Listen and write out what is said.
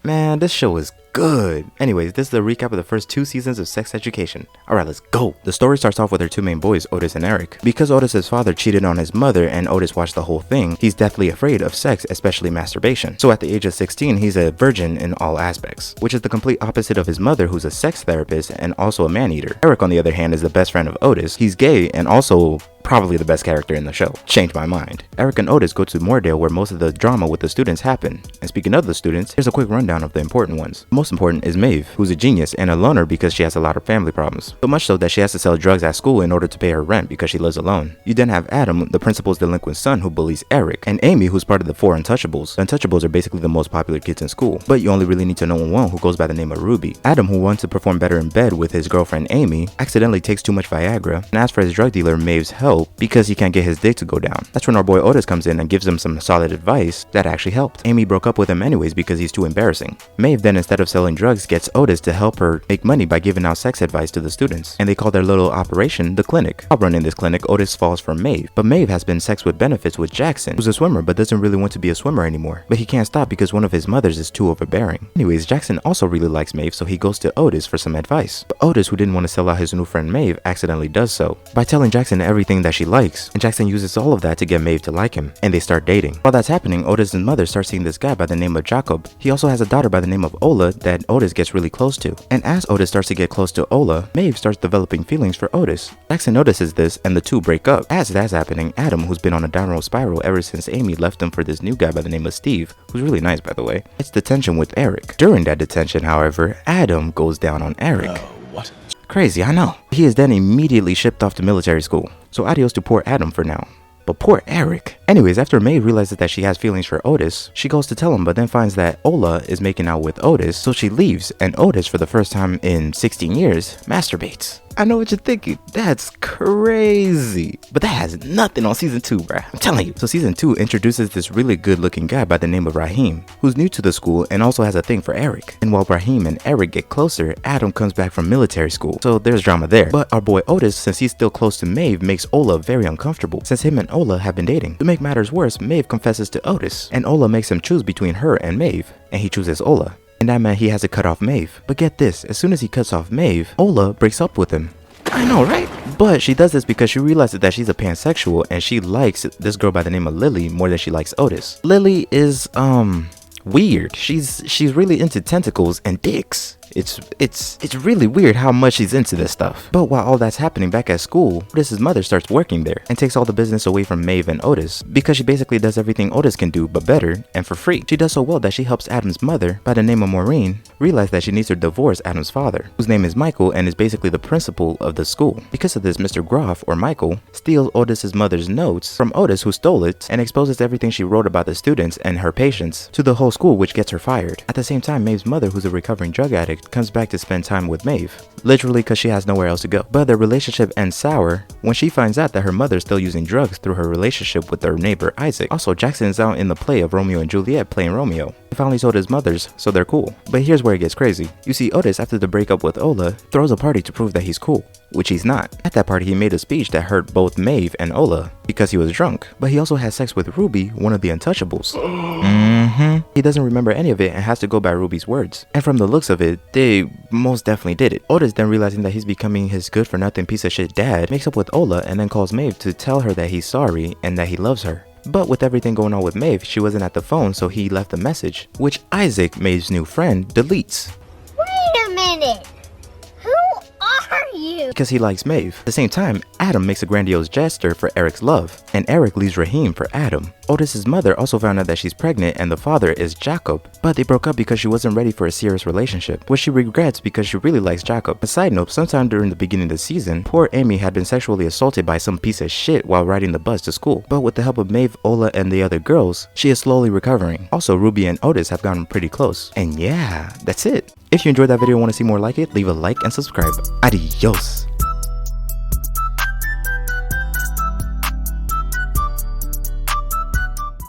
Man, this show is good. Anyways, this is a recap of the first 2 seasons of Sex Education. Alright, let's go. The story starts off with our 2 main boys, Otis and Eric. Because Otis's father cheated on his mother and Otis watched the whole thing, he's deathly afraid of sex, especially masturbation. So at the age of 16, he's a virgin in all aspects, which is the complete opposite of his mother, who's a sex therapist and also a man-eater. Eric, on the other hand, is the best friend of Otis. He's gay and also probably the best character in the show. Changed my mind. Eric and Otis go to Moordale, where most of the drama with the students happen. And speaking of the students, here's a quick rundown of the important ones. Most important is Maeve, who's a genius and a loner because she has a lot of family problems. So much so that she has to sell drugs at school in order to pay her rent because she lives alone. You then have Adam, the principal's delinquent son, who bullies Eric, and Amy, who's part of the 4 Untouchables. The Untouchables are basically the most popular kids in school, but you only really need to know one, who goes by the name of Ruby. Adam, who wants to perform better in bed with his girlfriend Amy, accidentally takes too much Viagra and asks for his drug dealer Maeve's help because he can't get his dick to go down. That's when our boy Otis comes in and gives him some solid advice that actually helped. Amy broke up with him anyways because he's too embarrassing. Maeve then, instead of selling drugs, gets Otis to help her make money by giving out sex advice to the students, and they call their little operation the clinic. While running this clinic, Otis falls for Maeve, but Maeve has been sex with benefits with Jackson, who's a swimmer but doesn't really want to be a swimmer anymore, but he can't stop because one of his mothers is too overbearing. Anyways, Jackson also really likes Maeve, so he goes to Otis for some advice, but Otis, who didn't want to sell out his new friend Maeve, accidentally does so by telling Jackson everything that she likes, and Jackson uses all of that to get Maeve to like him, and they start dating. While that's happening, Otis' mother starts seeing this guy by the name of Jacob. He also has a daughter by the name of Ola that Otis gets really close to, and as Otis starts to get close to Ola, Maeve starts developing feelings for Otis. Jackson notices this and the two break up. As that's happening, Adam, who's been on a downward spiral ever since Amy left him for this new guy by the name of Steve, who's really nice by the way, gets detention with Eric. During that detention, however, Adam goes down on Eric. What? Crazy, I know. He is then immediately shipped off to military school. So adios to poor Adam for now. But poor Eric. Anyways, after Maeve realizes that she has feelings for Otis, she goes to tell him, but then finds that Ola is making out with Otis, so she leaves, and Otis, for the first time in 16 years, masturbates. I know what you're thinking, that's crazy. But that has nothing on season 2, bruh. I'm telling you. So season 2 introduces this really good looking guy by the name of Raheem, who's new to the school and also has a thing for Eric. And while Raheem and Eric get closer, Adam comes back from military school, so there's drama there. But our boy Otis, since he's still close to Maeve, makes Ola very uncomfortable, since him and Ola have been dating. To make matters worse, Maeve confesses to Otis, and Ola makes him choose between her and Maeve, and he chooses Ola. And that meant he has to cut off Maeve. But get this, as soon as he cuts off Maeve, Ola breaks up with him. I know, right? But she does this because she realizes that she's a pansexual and she likes this girl by the name of Lily more than she likes Otis. Lily is, weird. She's really into tentacles and dicks. It's really weird how much she's into this stuff. But while all that's happening back at school, Otis's mother starts working there and takes all the business away from Maeve and Otis because she basically does everything Otis can do but better and for free. She does so well that she helps Adam's mother by the name of Maureen realize that she needs to divorce Adam's father, whose name is Michael and is basically the principal of the school. Because of this, Mr. Groff, or Michael, steals Otis's mother's notes from Otis, who stole it, and exposes everything she wrote about the students and her patients to the whole school, which gets her fired. At the same time, Maeve's mother, who's a recovering drug addict, comes back to spend time with Maeve, literally because she has nowhere else to go. But their relationship ends sour when she finds out that her mother is still using drugs through her relationship with their neighbor Isaac. Also, Jackson is out in the play of Romeo and Juliet playing Romeo. He finally told his mothers, so they're cool. But here's where it gets crazy. You see, Otis, after the breakup with Ola, throws a party to prove that he's cool, which he's not. At that party, he made a speech that hurt both Maeve and Ola because he was drunk, but he also has sex with Ruby, one of the Untouchables. He doesn't remember any of it and has to go by Ruby's words. And from the looks of it, they most definitely did it. Otis, then realizing that he's becoming his good-for-nothing piece of shit dad, makes up with Ola and then calls Maeve to tell her that he's sorry and that he loves her. But with everything going on with Maeve, she wasn't at the phone, so he left a message, which Isaac, Maeve's new friend, deletes. Wait a minute! Who are you? Because he likes Maeve. At the same time, Adam makes a grandiose gesture for Eric's love, and Eric leaves Raheem for Adam. Otis's mother also found out that she's pregnant and the father is Jacob, but they broke up because she wasn't ready for a serious relationship, which she regrets because she really likes Jacob. A side note, sometime during the beginning of the season, poor Amy had been sexually assaulted by some piece of shit while riding the bus to school, but with the help of Maeve, Ola, and the other girls, she is slowly recovering. Also, Ruby and Otis have gotten pretty close. And yeah, that's it. If you enjoyed that video and want to see more like it, leave a like and subscribe. Adios!